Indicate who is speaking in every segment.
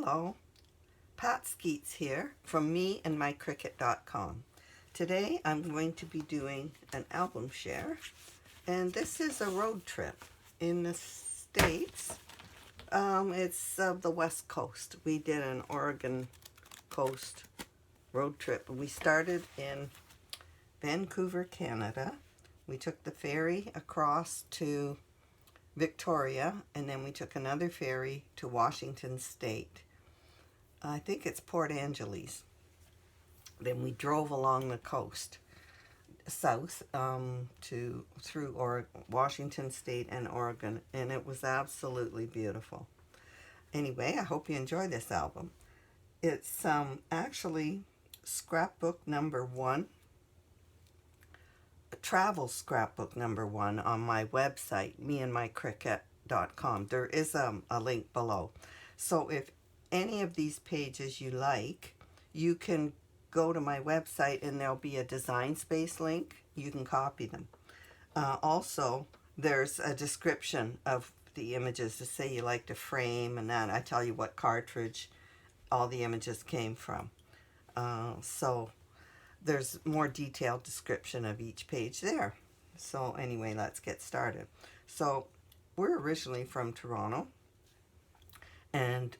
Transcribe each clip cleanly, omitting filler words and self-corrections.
Speaker 1: Hello, Pat Skeets here from me and my Cricut.com. Today I'm going to be doing an album share, and this is a road trip in the States. It's the West Coast. We did an Oregon coast road trip. We started in Vancouver, Canada. We took the ferry across to Victoria, and then we took another ferry to Washington State. I think it's Port Angeles. Then we drove along the coast south through Washington State and Oregon, and it was absolutely beautiful. Anyway, I hope you enjoy this album. It's actually scrapbook number 1, travel scrapbook number 1 on my website, meandmycricut.com. There is a link below. So if any of these pages you like, you can go to my website and there'll be a design space link. You can copy them. Also, there's a description of the images to say you like to frame, and that I tell you what cartridge all the images came from. So there's more detailed description of each page there. So anyway, let's get started. So we're originally from Toronto, and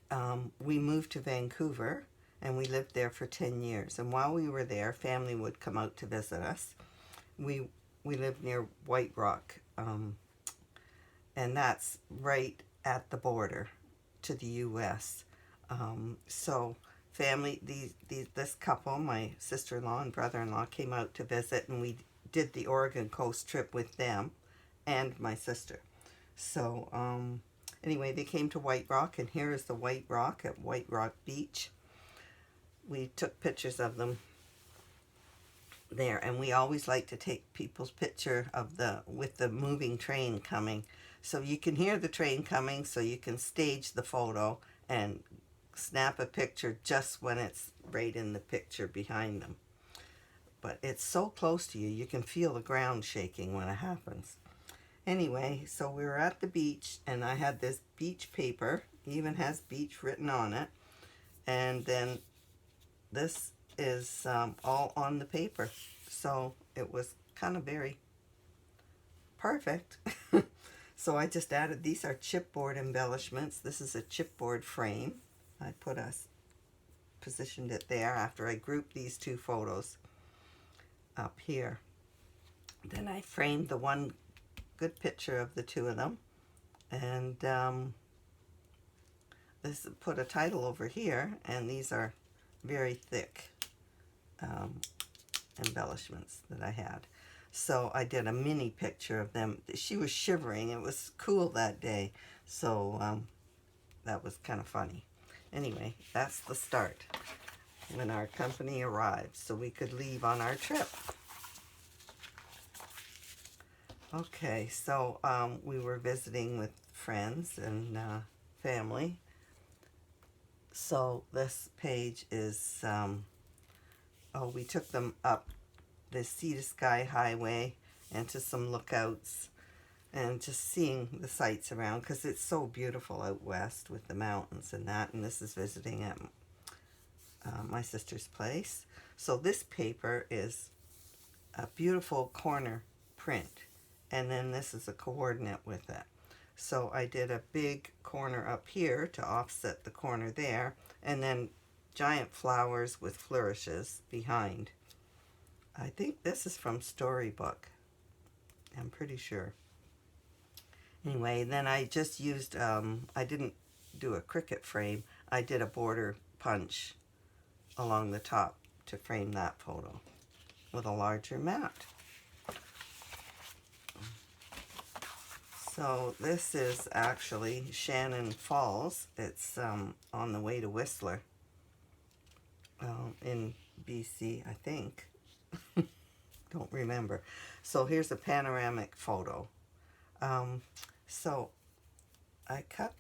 Speaker 1: we moved to Vancouver, and we lived there for 10 years. And while we were there, family would come out to visit us. We lived near White Rock, and that's right at the border to the U.S. So family, this couple, my sister-in-law and brother-in-law, came out to visit, and we did the Oregon coast trip with them and my sister. So anyway, they came to White Rock, and here is the White Rock at White Rock Beach. We took pictures of them there, and we always like to take people's picture of with the moving train coming. So you can hear the train coming, so you can stage the photo and snap a picture just when it's right in the picture behind them. But it's so close to you, you can feel the ground shaking when it happens. Anyway, so we were at the beach, and I had this beach paper, even has beach written on it, and then this is all on the paper, so it was kind of very perfect. So I just added, these are chipboard embellishments. This is a chipboard frame. I positioned it there after I grouped these two photos up here. Then I framed the one good picture of the two of them, and this put a title over here, and these are very thick embellishments that I had. So I did a mini picture of them. She was shivering. It was cool that day, so that was kind of funny. Anyway, that's the start when our company arrived, so we could leave on our trip. Okay, so we were visiting with friends and family. So this page is, we took them up the Sea to Sky Highway and to some lookouts, and just seeing the sights around, because it's so beautiful out west with the mountains and that. And this is visiting at my sister's place. So this paper is a beautiful corner print, and then this is a coordinate with it. So I did a big corner up here to offset the corner there, and then giant flowers with flourishes behind. I think this is from Storybook, I'm pretty sure. Anyway, then I just used, I didn't do a Cricut frame, I did a border punch along the top to frame that photo with a larger mat. So this is actually Shannon Falls. It's on the way to Whistler in BC, I think. Don't remember. So here's a panoramic photo. So I cut,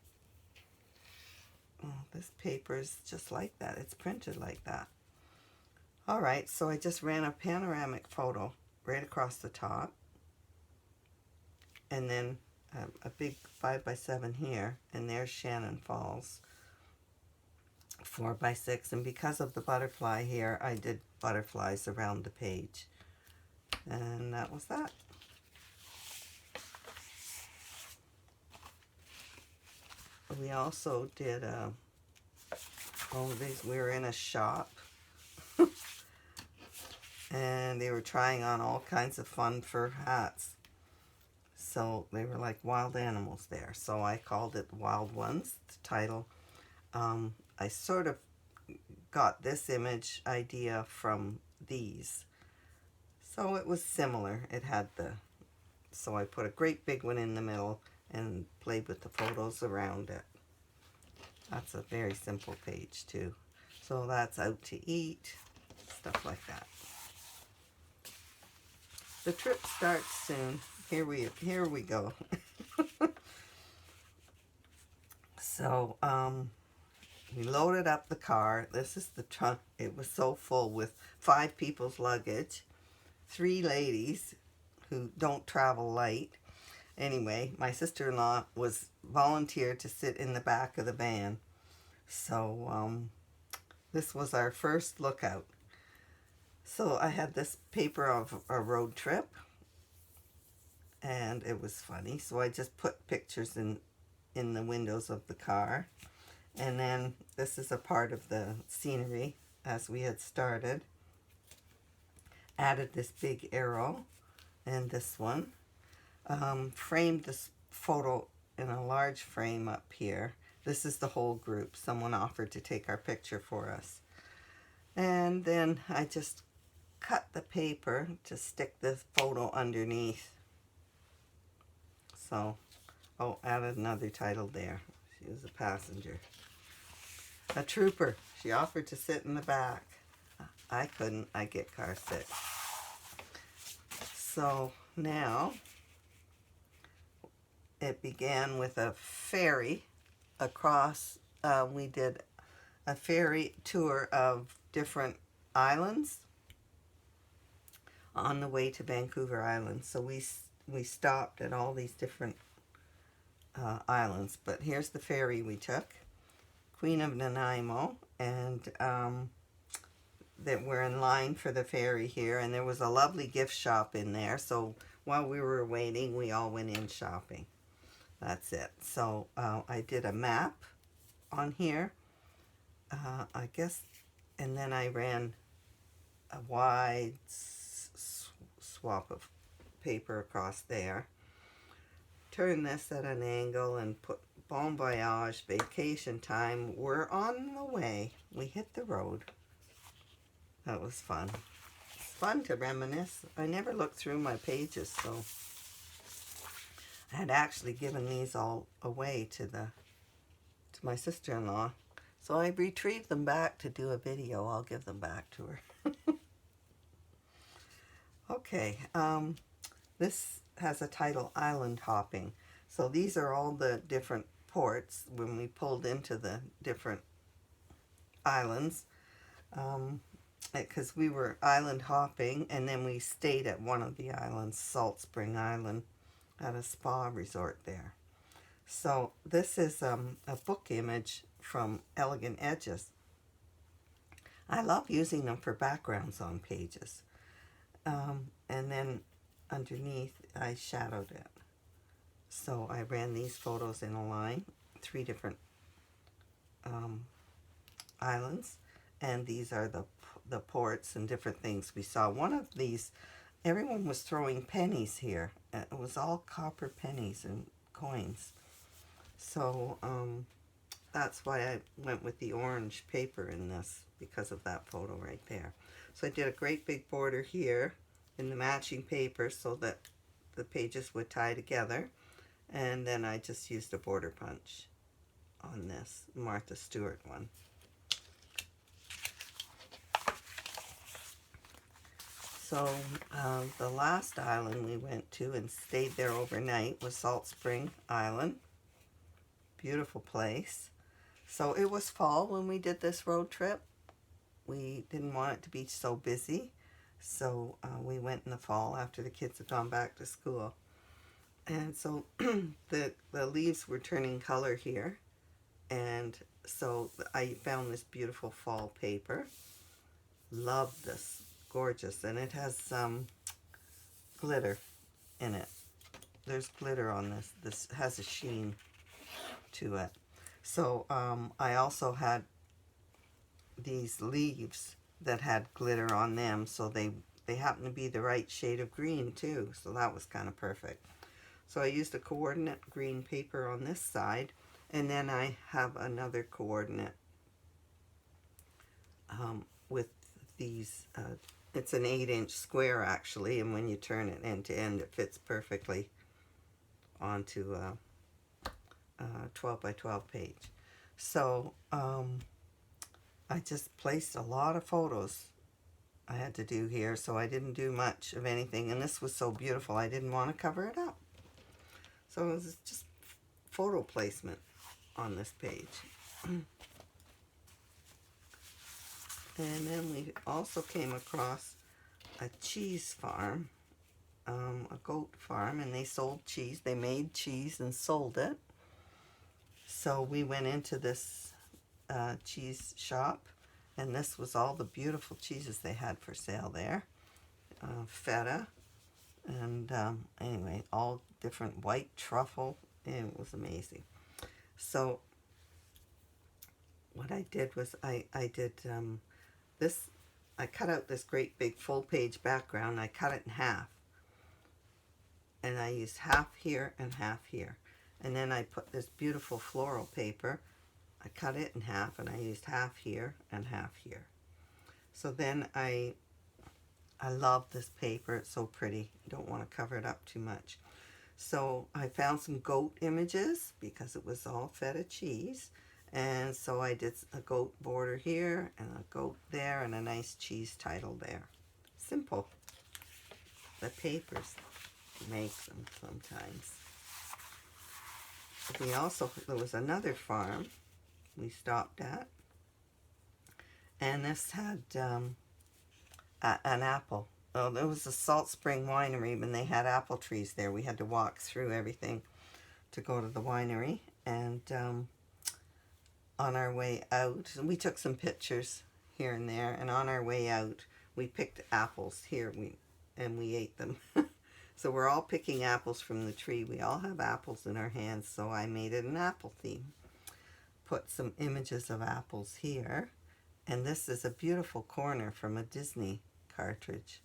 Speaker 1: this paper is just like that. It's printed like that. All right, so I just ran a panoramic photo right across the top, and then a big 5x7 here, and there's Shannon Falls. 4x6, and because of the butterfly here, I did butterflies around the page. And that was that. We also did we were in a shop and they were trying on all kinds of fun fur hats. So they were like wild animals there. So I called it Wild Ones, the title. I sort of got this image idea from these. So it was similar. It had so I put a great big one in the middle and played with the photos around it. That's a very simple page too. So that's out to eat, stuff like that. The trip starts soon. Here we go. So we loaded up the car. This is the trunk. It was so full with 5 people's luggage, 3 ladies who don't travel light. Anyway, my sister-in-law was volunteered to sit in the back of the van. So this was our first lookout. So I had this paper of a road trip, and it was funny. So I just put pictures in the windows of the car. And then this is a part of the scenery as we had started. Added this big arrow and this one. Framed this photo in a large frame up here. This is the whole group. Someone offered to take our picture for us. And then I just cut the paper to stick the photo underneath. So, added another title there. She was a passenger. A trooper. She offered to sit in the back. I couldn't. I get car sick. So now it began with a ferry across. We did a ferry tour of different islands on the way to Vancouver Island. So we stopped at all these different islands. But here's the ferry we took. Queen of Nanaimo, and that we're in line for the ferry here, and there was a lovely gift shop in there, so while we were waiting we all went in shopping. That's it. So I did a map on here, I guess, and then I ran a wide swap of paper across there, turned this at an angle and put Bon Voyage, vacation time. We're on the way. We hit the road. That was fun. It's fun to reminisce. I never looked through my pages, so I had actually given these all away to my sister-in-law. So I retrieved them back to do a video. I'll give them back to her. Okay, this has a title, Island Hopping. So these are all the different ports when we pulled into the different islands, because we were island hopping, and then we stayed at one of the islands, Salt Spring Island, at a spa resort there. So this is a book image from Elegant Edges. I love using them for backgrounds on pages. And then underneath I shadowed it. So I ran these photos in a line, 3 different islands, and these are the ports and different things we saw. One of these, everyone was throwing pennies here. It was all copper pennies and coins. So that's why I went with the orange paper in this, because of that photo right there. So I did a great big border here in the matching paper so that the pages would tie together. And then I just used a border punch on this Martha Stewart one. So the last island we went to and stayed there overnight was Salt Spring Island. Beautiful place. So it was fall when we did this road trip. We didn't want it to be so busy. So we went in the fall after the kids had gone back to school. And so the leaves were turning color here, and So I found this beautiful fall paper. Love this. Gorgeous. And it has glitter in it. There's glitter on this. This has a sheen to it. So I also had these leaves that had glitter on them, so they happen to be the right shade of green too, so that was kind of perfect. So I used a coordinate green paper on this side, and then I have another coordinate with these, it's an 8-inch square actually, and when you turn it end to end it fits perfectly onto a 12 by 12 page. So I just placed a lot of photos I had to do here, so I didn't do much of anything, and this was so beautiful I didn't want to cover it up. So it was just photo placement on this page. And then we also came across a cheese farm, a goat farm, and they sold cheese. They made cheese and sold it. So we went into this cheese shop, and this was all the beautiful cheeses they had for sale there. Feta, and anyway, all different white truffle. It was amazing. So what I did was I did this. I cut out this great big full page background. I cut it in half, and I used half here and half here. And then I put this beautiful floral paper. I cut it in half, and I used half here and half here. So then I love this paper. It's so pretty. You don't want to cover it up too much. So I found some goat images because it was all feta cheese. And so I did a goat border here and a goat there and a nice cheese title there. Simple. The papers make them sometimes. We also, there was another farm we stopped at, and this had an apple. Oh, there was a Salt Spring Winery, and they had apple trees there. We had to walk through everything to go to the winery, and on our way out, we took some pictures here and there, and on our way out, we picked apples here, and we ate them. So we're all picking apples from the tree. We all have apples in our hands, so I made it an apple theme. Put some images of apples here, and this is a beautiful corner from a Disney cartridge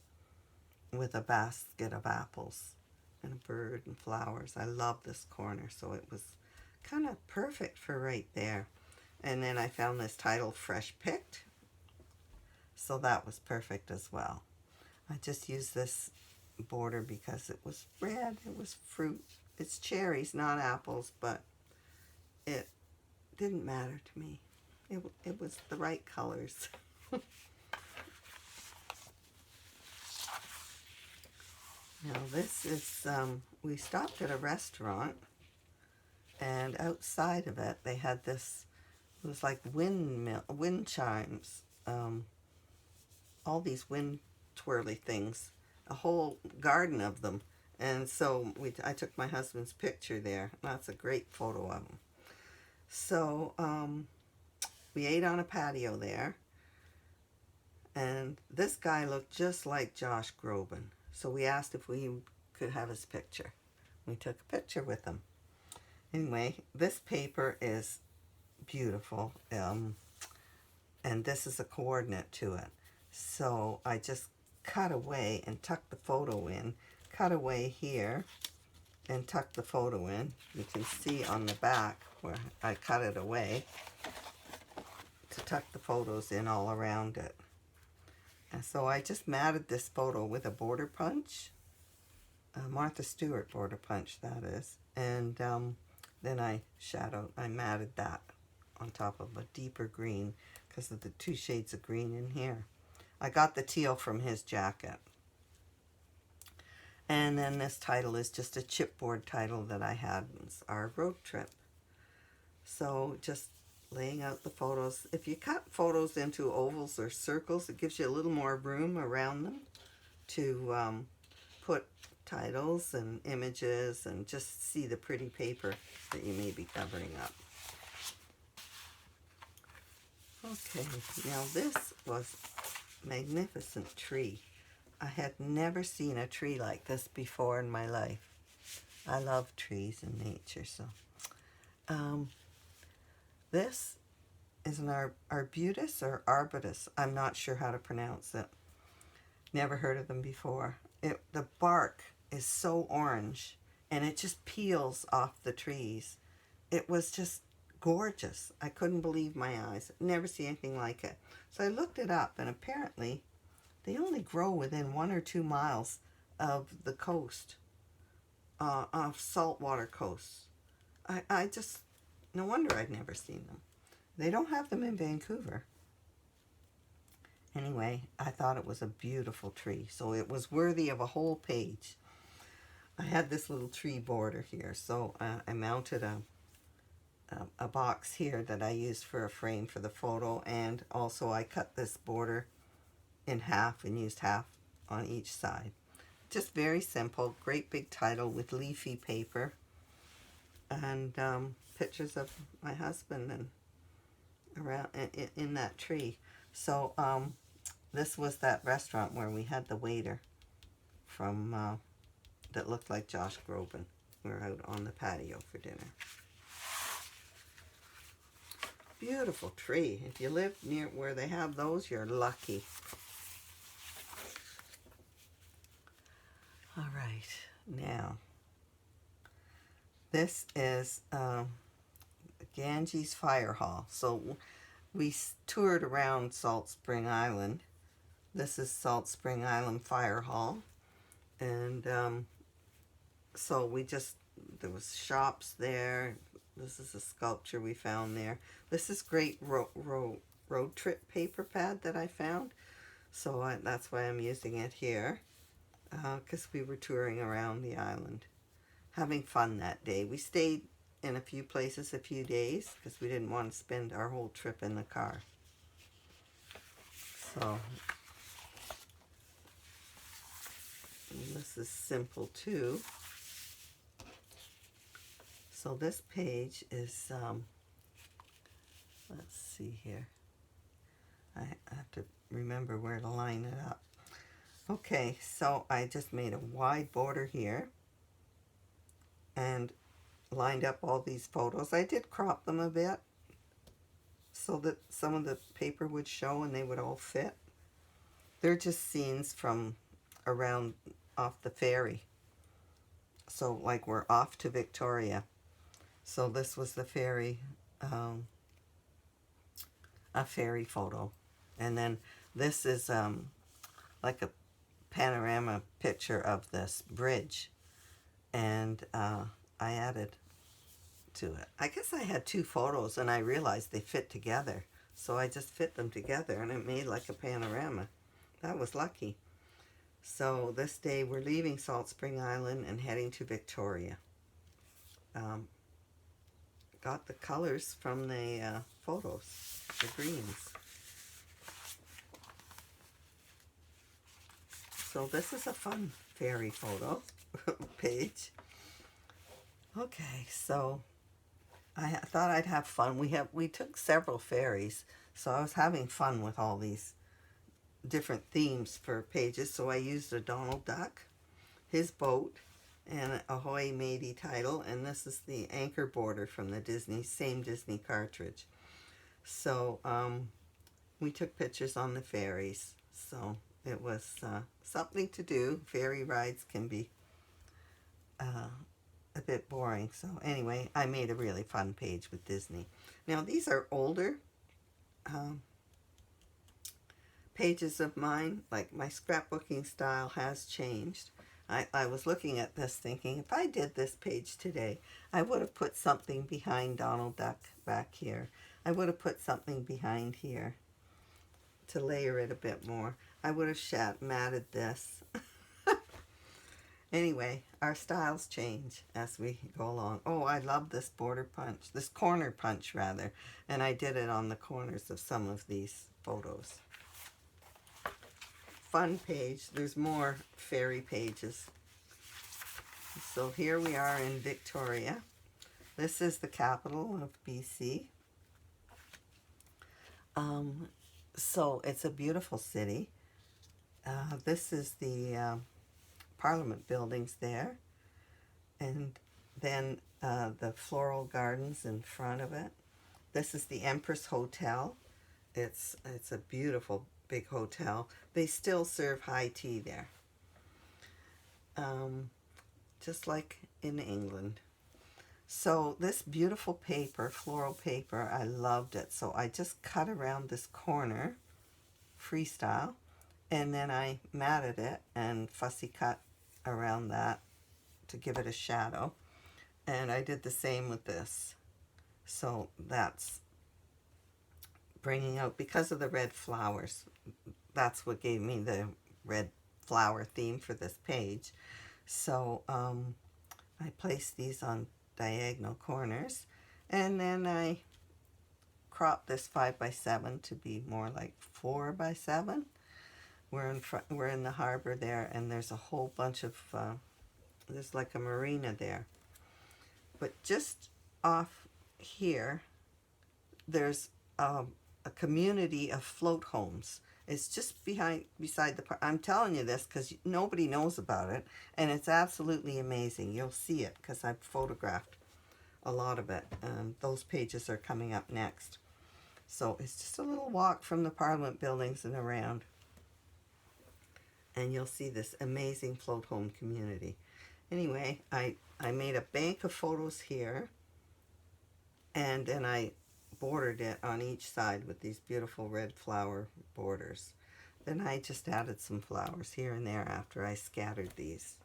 Speaker 1: with a basket of apples and a bird and flowers. I love this corner, so it was kind of perfect for right there. And then I found this title, Fresh Picked, so that was perfect as well. I just used this border because it was red, it was fruit. It's cherries, not apples, but it didn't matter to me. It was the right colors. Now this is, we stopped at a restaurant, and outside of it they had this, it was like wind chimes, all these wind twirly things, a whole garden of them. And so I took my husband's picture there. That's a great photo of him. So we ate on a patio there, and this guy looked just like Josh Groban. So we asked if we could have his picture. We took a picture with him. Anyway, this paper is beautiful, and this is a coordinate to it. So I just cut away and tucked the photo in, cut away here and tucked the photo in. You can see on the back where I cut it away to tuck the photos in all around it. And so I just matted this photo with a border punch, a Martha Stewart border punch, that is. And then I matted that on top of a deeper green because of the 2 shades of green in here. I got the teal from his jacket. And then this title is just a chipboard title that I had. It's our road trip. So just laying out the photos. If you cut photos into ovals or circles, it gives you a little more room around them to put titles and images and just see the pretty paper that you may be covering up. Okay, now this was a magnificent tree. I had never seen a tree like this before in my life. I love trees and nature, so. This is an arbutus or arbutus. I'm not sure how to pronounce it. Never heard of them before. The bark is so orange, and it just peels off the trees. It was just gorgeous. I couldn't believe my eyes. Never see anything like it. So I looked it up, and apparently they only grow within 1 or 2 miles of the coast, of saltwater coasts. I just, no wonder I'd never seen them. They don't have them in Vancouver. Anyway, I thought it was a beautiful tree, so it was worthy of a whole page. I had this little tree border here, so I mounted a box here that I used for a frame for the photo, and also I cut this border in half and used half on each side. Just very simple, great big title with leafy paper, and pictures of my husband and around in that tree. So this was that restaurant where we had the waiter from that looked like Josh Groban. We were out on the patio for dinner. Beautiful tree. If you live near where they have those, you're lucky. All right, now this is Ganges Fire Hall. So we toured around Salt Spring Island. This is Salt Spring Island Fire Hall, and so there was shops there. This is a sculpture we found there. This is great road trip paper pad that I found, so that's why I'm using it here, because we were touring around the island, having fun that day. We stayed in a few places a few days because we didn't want to spend our whole trip in the car. So this is simple too. So this page is, let's see here. I have to remember where to line it up. Okay, so I just made a wide border here and lined up all these photos. I did crop them a bit so that some of the paper would show and they would all fit. They're just scenes from around off the ferry. So like we're off to Victoria. So this was the ferry, a ferry photo. And then this is like a panorama picture of this bridge. And I added to it. I guess I had 2 photos and I realized they fit together. So I just fit them together and it made like a panorama. That was lucky. So this day we're leaving Salt Spring Island and heading to Victoria. Got the colors from the photos, the greens. So this is a fun ferry photo page. Okay, so I thought I'd have fun. We took several ferries, so I was having fun with all these different themes for pages. So I used a Donald Duck, his boat, and Ahoy Matey title, and this is the anchor border from the same Disney cartridge. So we took pictures on the ferries, so it was something to do. Ferry rides can be a bit boring, so anyway, I made a really fun page with Disney. Now these are older pages of mine. Like my scrapbooking style has changed. I was looking at this thinking, if I did this page today, I would have put something behind Donald Duck back here. I would have put something behind here to layer it a bit more. I would have matted this. Anyway, our styles change as we go along. Oh, I love this border punch, this corner punch rather, and I did it on the corners of some of these photos. Fun page. There's more fairy pages. So here we are in Victoria. This is the capital of BC. So it's a beautiful city. This is the Parliament buildings there, and then the floral gardens in front of it. This is the Empress Hotel. It's a beautiful big hotel. They still serve high tea there, just like in England. So this beautiful paper, floral paper, I loved it. So I just cut around this corner, freestyle, and then I matted it and fussy cut around that to give it a shadow. And I did the same with this. So that's bringing out, because of the red flowers, that's what gave me the red flower theme for this page. So I placed these on diagonal corners, and then I cropped this 5x7 to be more like 4x7. We're in the harbor there, and there's a whole bunch of there's like a marina there. But just off here, there's a community of float homes. It's just beside the park. I'm telling you this because nobody knows about it, and it's absolutely amazing. You'll see it because I've photographed a lot of it. Those pages are coming up next. So it's just a little walk from the Parliament buildings and around, and you'll see this amazing float home community. Anyway, I made a bank of photos here, and then I bordered it on each side with these beautiful red flower borders. Then I just added some flowers here and there after I scattered these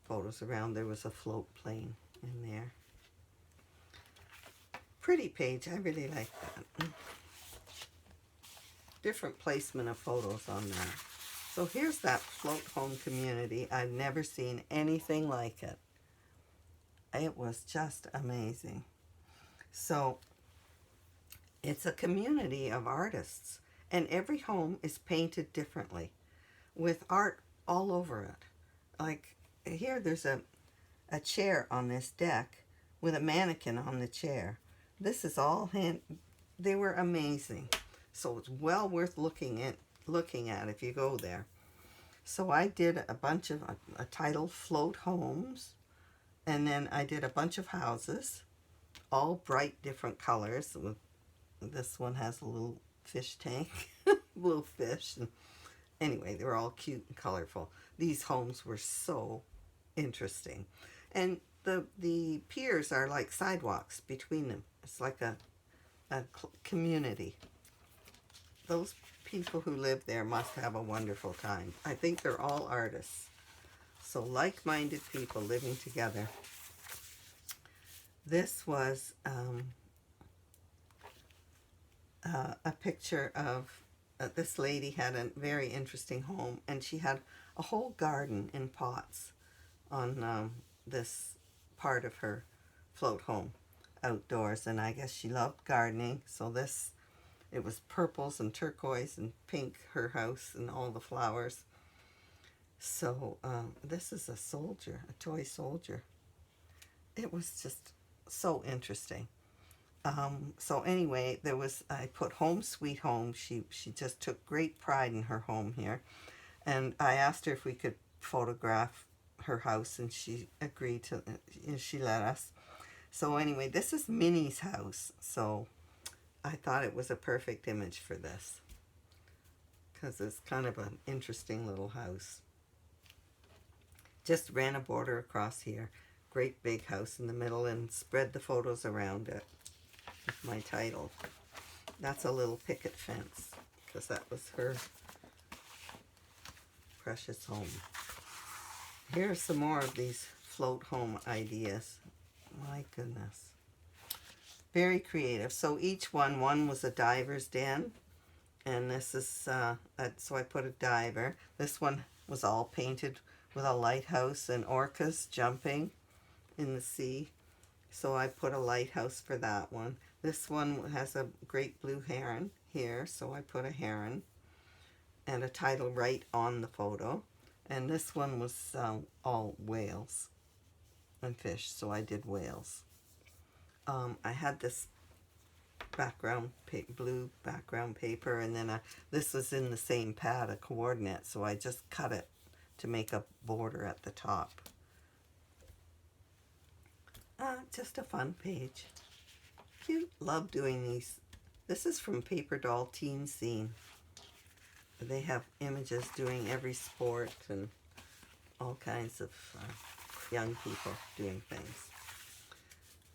Speaker 1: photos around. There was a float plane in there. Pretty page. I really like that. Different placement of photos on that. So here's that float home community. I've never seen anything like it. It was just amazing. So it's a community of artists, and every home is painted differently with art all over it. Like here, there's a chair on this deck with a mannequin on the chair. This is all hand. They were amazing. So it's well worth looking at if you go there. So I did a bunch of a title, Float Homes, and then I did a bunch of houses, all bright different colors. This one has a little fish tank, blue fish. And anyway, they were all cute and colorful. These homes were so interesting. And the piers are like sidewalks between them. It's like a community. Those people who live there must have a wonderful time. I think they're all artists. So like-minded people living together. This was a picture of this lady had a very interesting home, and she had a whole garden in pots on this part of her float home outdoors, and I guess she loved gardening. So it was purples and turquoise and pink, her house, and all the flowers. So this is a soldier, a toy soldier. It was just so interesting. So anyway, I put Home Sweet Home. She just took great pride in her home here. And I asked her if we could photograph her house, and she agreed to, she let us. So anyway, this is Minnie's house. So I thought it was a perfect image for this, because it's kind of an interesting little house. Just ran a border across here. Great big house in the middle, and spread the photos around it with my title. That's a little picket fence, because that was her precious home. Here are some more of these float home ideas. My goodness. Very creative. So each one was a diver's den, and this is, so I put a diver. This one was all painted with a lighthouse and orcas jumping in the sea. So I put a lighthouse for that one. This one has a great blue heron here, so I put a heron and a title right on the photo. And this one was all whales and fish, so I did whales. I had this blue background paper, and then this was in the same pad of coordinates, so I just cut it to make a border at the top. Just a fun page. Cute. Love doing these. This is from Paper Doll Teen Scene. They have images doing every sport and all kinds of young people doing things.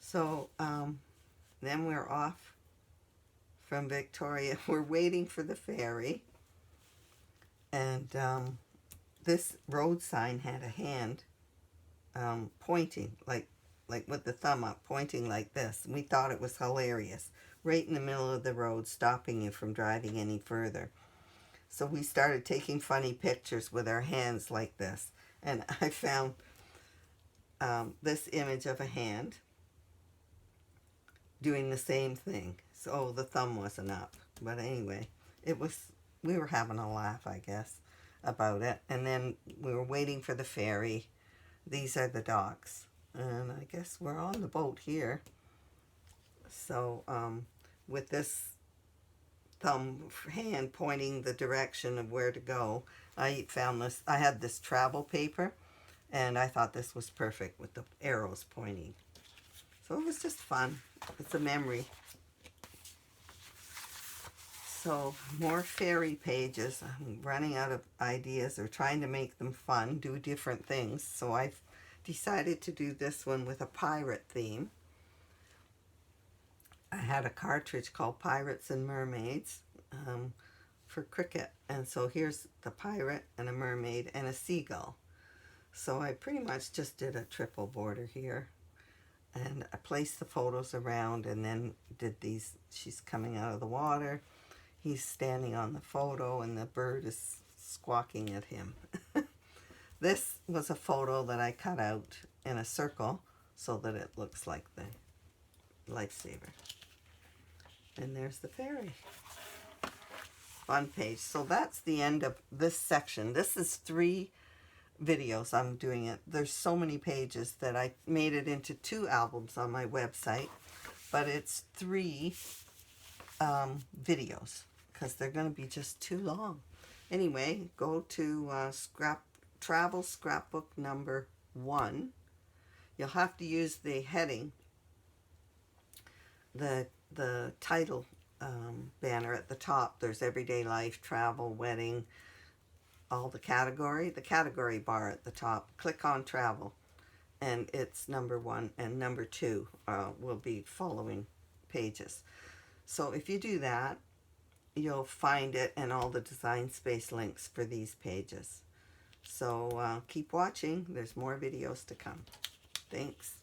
Speaker 1: So then we're off from Victoria. We're waiting for the ferry, and this road sign had a hand pointing, like with the thumb up, pointing like this. We thought it was hilarious, right in the middle of the road, stopping you from driving any further. So we started taking funny pictures with our hands like this, and I found this image of a hand doing the same thing. So the thumb wasn't up, but anyway, we were having a laugh, I guess, about it. And then we were waiting for the ferry. These are the docks, and I guess we're on the boat here. So with this thumb hand pointing the direction of where to go, I found this. I had this travel paper, and I thought this was perfect with the arrows pointing. So it was just fun. It's a memory. So more fairy pages. I'm running out of ideas or trying to make them fun, do different things. So I've decided to do this one with a pirate theme. I had a cartridge called Pirates and Mermaids for Cricut. And so here's the pirate and a mermaid and a seagull. So I pretty much just did a triple border here. And I placed the photos around and then did these. She's coming out of the water. He's standing on the photo and the bird is squawking at him. This was a photo that I cut out in a circle so that it looks like the lifesaver. And there's the ferry. Fun page. So that's the end of this section. This is 3 videos I'm doing it. There's so many pages that I made it into 2 albums on my website, but it's 3 videos because they're going to be just too long. Anyway, go to Travel Scrapbook number 1. You'll have to use the heading, the title banner at the top. There's everyday life, travel, wedding, all the category bar at the top. Click on travel, and it's number 1, and number 2 will be following pages. So if you do that, you'll find it and all the Design Space links for these pages. So keep watching. There's more videos to come. Thanks.